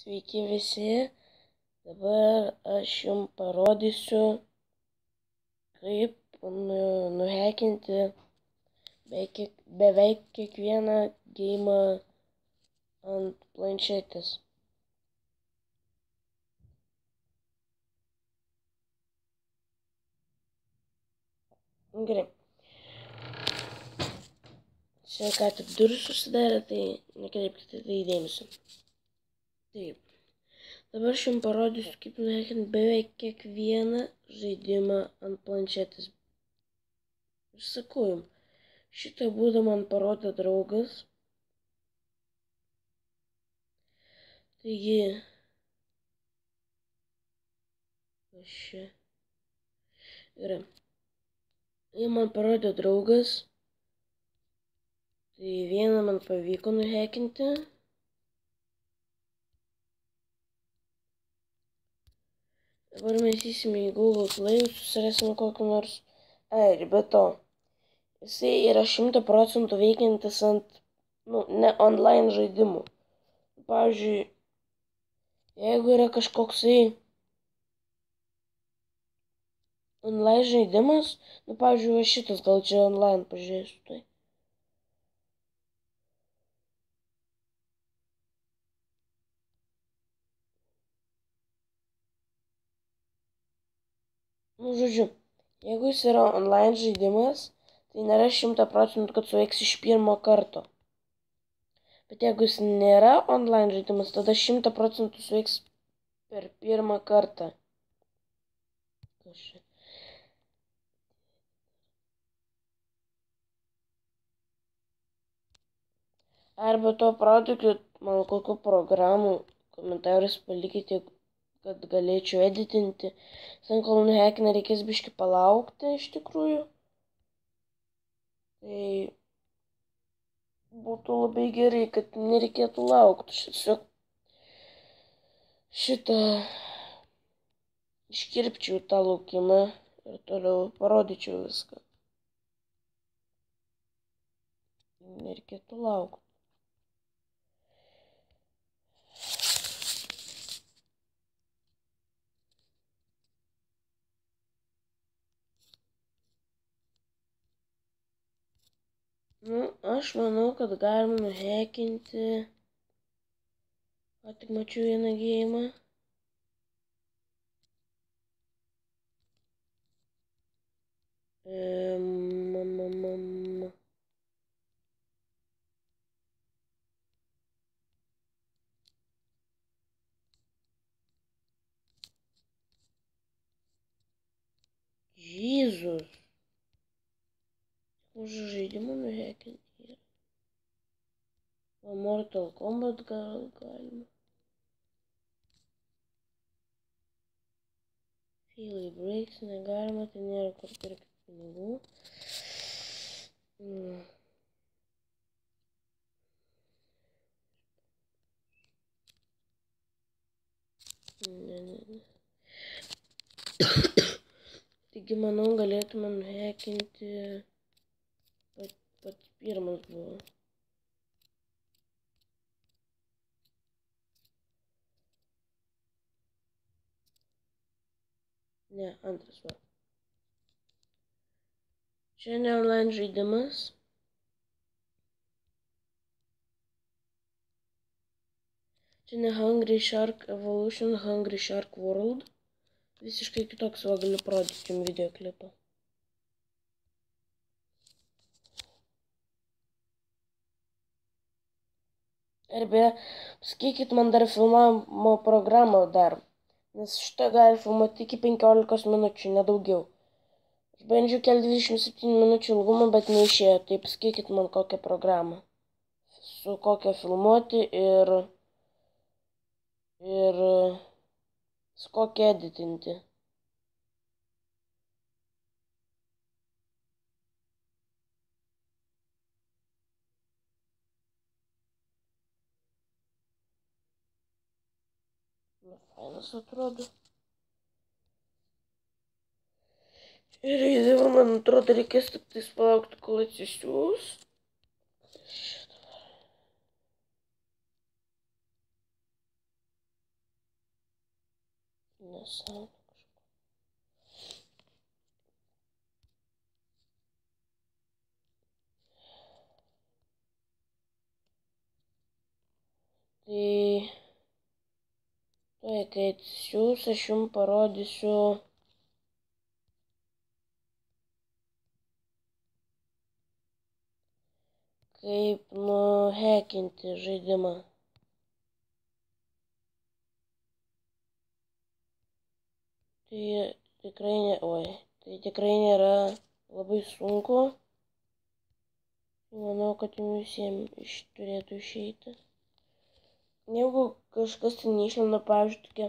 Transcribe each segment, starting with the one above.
Sveiki visi, dabar aš jums parodysiu, kaip nuhekinti beveik kiekvieną geimą ant planšetės. Gerai. Čia ką tik durys susidarė, tai nekreipkite tai dėmesio. Taip. Dabar aš jums parodysiu, kaip nuhekinti beveik kiekvieną žaidimą ant planšetės. Aš sakau jums, šitą būdą man parodė draugas. Taigi, aš čia. Gerai. Jį man parodė draugas. Tai vieną man pavyko nuhekinti. Dabar mes įsime į Google Play, susirasime kokį nors. Ir be to, jisai yra 100% veikiantis ant, ne online žaidimų. Pavyzdžiui, jeigu yra kažkoksai online žaidimas, pavyzdžiui, va šitas, gal čia online pažiūrėsiu tai. Žodžiu, jeigu jis yra online žaidimas, tai nėra 100%, kad suveiks iš pirmo karto. Bet jeigu jis nėra online žaidimas, tada 100% suveiks per pirmą kartą. Arba to parodykit man kokių programų komentarus palikite, kad galėčiau editinti. Sen kol nuhekina reikės biškį palaukti iš tikrųjų. Tai būtų labai gerai, kad nereikėtų laukti. Tiesiog šitą iškirpčiau tą laukimą ir toliau parodyčiau viską. Nereikėtų laukti. Aš manau, kad galima nuhekinti. Tik mačiau vieną geimą. Jėzus. Už žaidimą nuhekinti. O Mortal Kombat gal galima. Failai breaks negalima, tai nėra kur pirkti pinigų. Ne. Taigi, manau, galėtume nuhekinti pats pirmas buvo. Ne, antras va. Čia ne online žaidimas. Čia ne Hungry Shark Evolution, Hungry Shark World. Visiškai kitoks, va galiu parodyti jums videoklipą. Ir beje, pasakykit man dar filmavimo programą dar. Nes šitą gali filmuoti iki 15 minučių, nedaugiau. Aš bandžiau kelti 27 minučių ilgumą, bet neišėjo. Tai pasakykit man kokią programą. Su kokią filmuoti ir su kokią editinti. Fainas atrodo. Ir dabar man atrodo reikės tik tais palaukti, kol atsisiūs. Nesąmonė. Tai kai atsisiūs, aš jums parodysiu, kaip nuhekinti žaidimą. Tai tikrai nėra labai sunku. Manau, kad jums visiems turėtų išeiti. Jeigu kažkas ten išlenda, pavyzdžiui, tokia,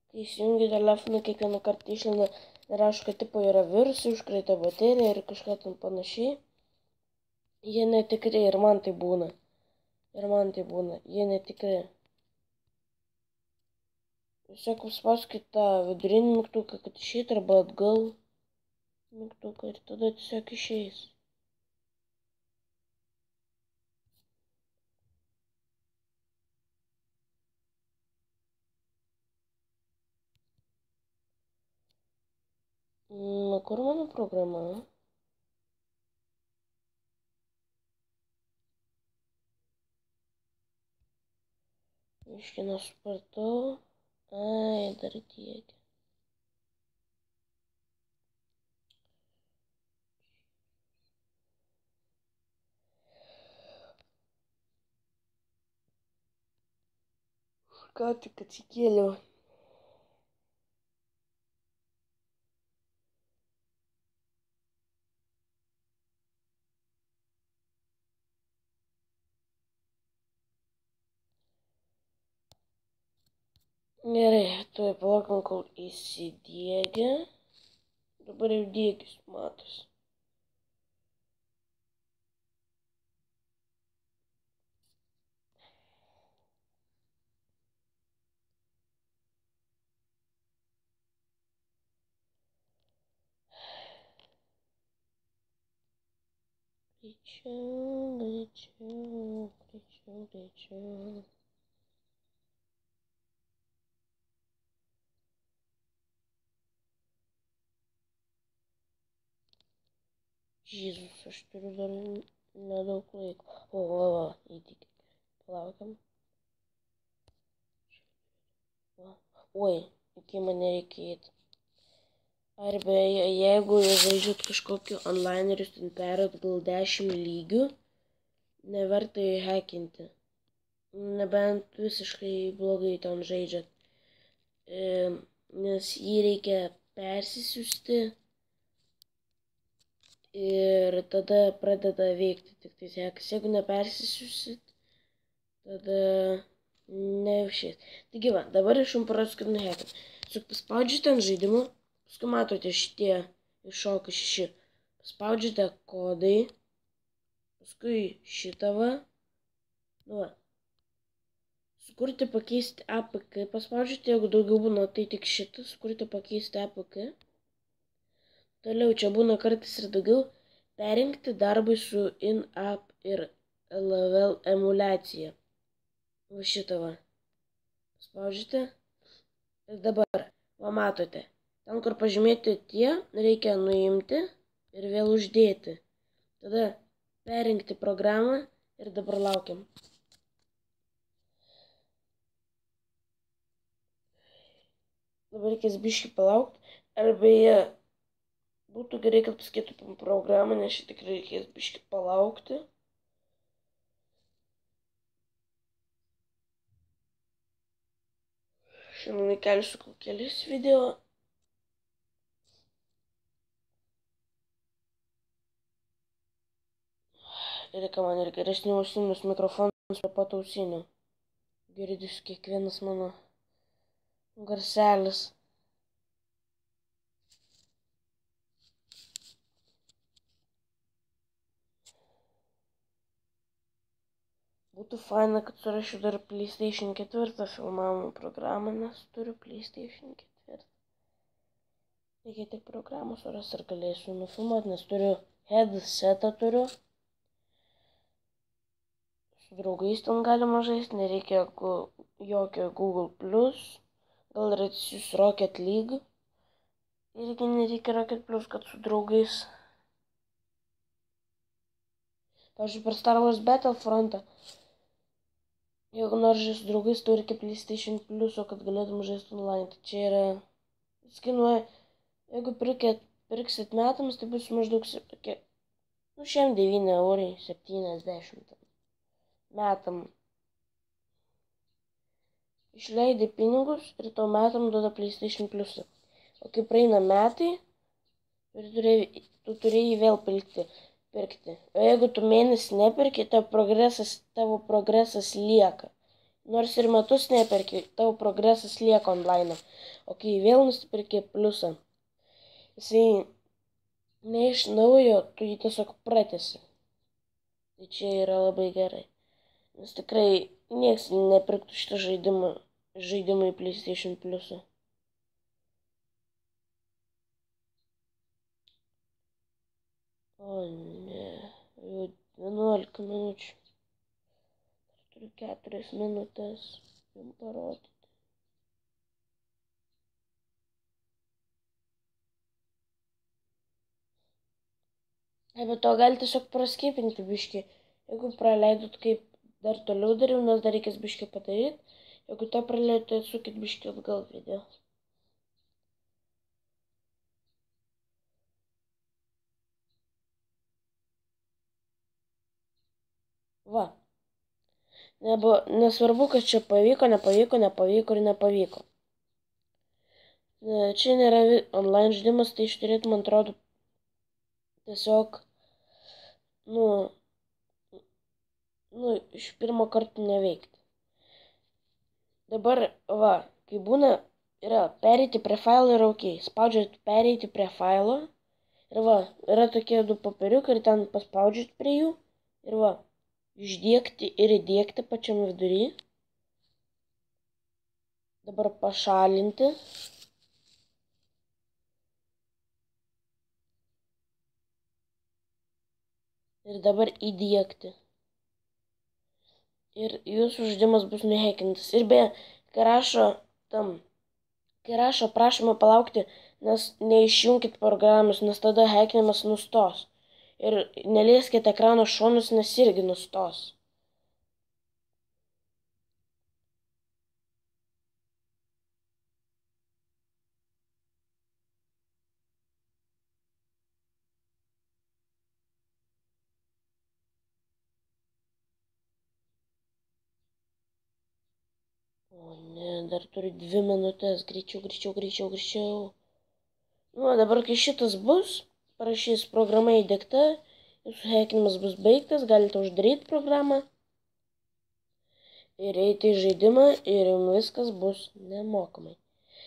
kai įsijungi telefoną, kiekvieną kartą išlenda ir rašo, kad tipo yra virusai, užkraita baterija ir kažką ten panašiai. Jie netikri ir man tai būna. Jie netikri. Tiesiog paspauskite tą vidurinį mygtuką, kad išeitų, arba atgal mygtuką ir tada tiesiog išeis. Kur mano programa? Iški nesupratau. Ai, dar tiek. Ką tik atsikėliau. Gerai, tuoj palaukim, kol įsidiegia. Dabar jau diegis matosi. Greičiau. Jėzus, aš turiu dar nedaug laiko. Įtikit. Palaukiam. Oi, iki mane reikia eiti. Arba jeigu jūs žaidžiat kažkokį online ir jūs ten perėt gal 10 lygių, neverta jį hekinti. Nebent visiškai blogai ten žaidžiat. Nes jį reikia persisiųsti ir tada pradeda veikti tik tai hekas. Jeigu nepersisiųsit, tada neužės. Taigi va, dabar aš jums parodysiu, kaip nuhekint. Tiesiog paspaudžiate ant žaidimų, paskui matote šitie iššoka 6. Paspaudžiate kodai, paskui šitą va. Nu va. Sukurti pakeisti APK, paspaudžiate, jeigu daugiau būna, tai tik šitą, sukurti pakeisti APK. Toliau čia būna kartais ir daugiau, perinkti darbui su in-app ir LVL emulacija. Va šitą va. Spaudžiate. Ir dabar, va matote, ten kur pažymėti tie, reikia nuimti ir vėl uždėti. Tada perinkti programą ir dabar laukiam. Dabar reikės biškį palaukti. Arba jie būtų gerai, kad paskėtų programą, nes šį tikrai reikės biškį palaukti. Šiandien įkelsiu kelis video. Reikia man ir geresnių ausinius mikrofonus prie pat ausinių. Girdis kiekvienas mano garselis. Būtų faina, kad surašiu dar PlayStation 4 filmavimo programą, nes turiu PlayStation 4. Reikia tik programą surasti ir galėsiu nufilmuoti, nes turiu headsetą turiu. Su draugais ten galima žaisti, nereikia jokio Google+. gal ir atsisiųs Rocket League. Irgi nereikia Rocket Plus, kad su draugais. Pavyzdžiui, per Star Wars Battlefrontą. Jeigu nori žaisti su draugais, tu reikia PlayStation Plus, kad galėtum žaisti online. Tai čia yra... Jis kainuoja... Jeigu pirksit metams, tai bus maždaug... Nu, šiam 9 eurai, 70 metam. Išleidai pinigus ir tau metam duoda PlayStation Plus. O kai praeina metai, tu turėjai vėl pirkti. O jeigu tu mėnesį neperki, tavo progresas lieka. Nors ir metus neperki, tavo progresas lieka online. O kai vėl nusipirki pliusą, jisai ne iš naujo, tu jį tiesiog pratęsi. Tai čia yra labai gerai. Nes tikrai nieks nepirktų šitą žaidimą į PlayStation Plusą. O ne, jau 11 minučių. Turiu 4 minutės jums parodyti. Bet to gali tiesiog praskipinti biškį. Jeigu praleidot, kaip dar toliau dariau, nes dar reikės biškį padaryti. Jeigu to praleidot, tai atsukit biškį atgal video. Va. Nesvarbu, kad čia pavyko ir nepavyko. Čia nėra online žaidimas, tai iš turėtų, man atrodo, tiesiog, iš pirmo karto neveikti. Dabar, va, kai būna, yra pereiti prie failo ir ok. Spaudžiat pereiti prie failo. Ir va, yra tokie 2 popieriukai ir ten paspaudžiat prie jų. Ir va. Išdiegti ir įdiegti pačiam vidury. Dabar pašalinti. Ir dabar įdiegti. Ir jūsų žaidimas bus nuhekintas. Ir beje, kai rašo prašymą palaukti, nes neišjunkit programos, nes tada hekinimas nustos. Ir nelieskite ekrano šonus, nes irgi nustos. O ne, dar turiu 2 minutės. Greičiau. Nu, dabar kai šitas bus, parašys programa įdiegta, jūsų hekinimas bus baigtas, galite uždaryti programą ir eiti į žaidimą ir jums viskas bus nemokamai.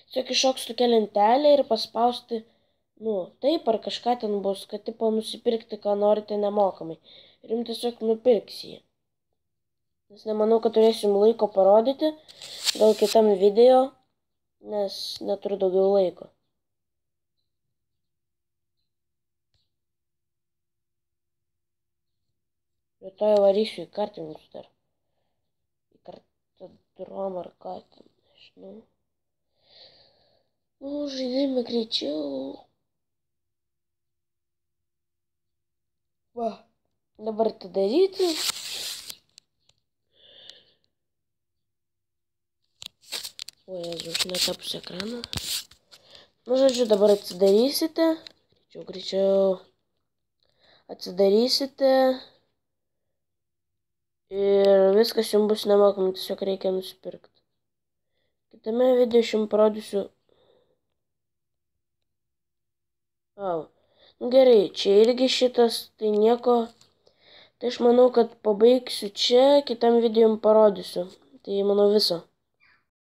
Tiesiog iššoks tokia lentelė ir paspausti, taip ar kažką ten bus, kad tipo nusipirkti, ką norite nemokamai. Ir jums tiesiog nupirks jį. Nes nemanau, kad turėsim laiko parodyti, gal kitam video, nes neturiu daugiau laiko. Rytoj varysiu į kartingus dar. Į kartodromą ar ką ten, nežinau. Žaidime greičiau. Va, dabar atidaryti. O Jėzus, aš netapus ekraną. Žodžiu, dabar atsidarysite. Greičiau. Atsidarysite. Ir viskas jums bus nemokamai, tiesiog reikia nusipirkti. Kitame video aš jums parodysiu. Gerai, čia irgi šitas, tai nieko. Tai aš manau, kad pabaigsiu čia, kitam video jums parodysiu. Tai manau viso.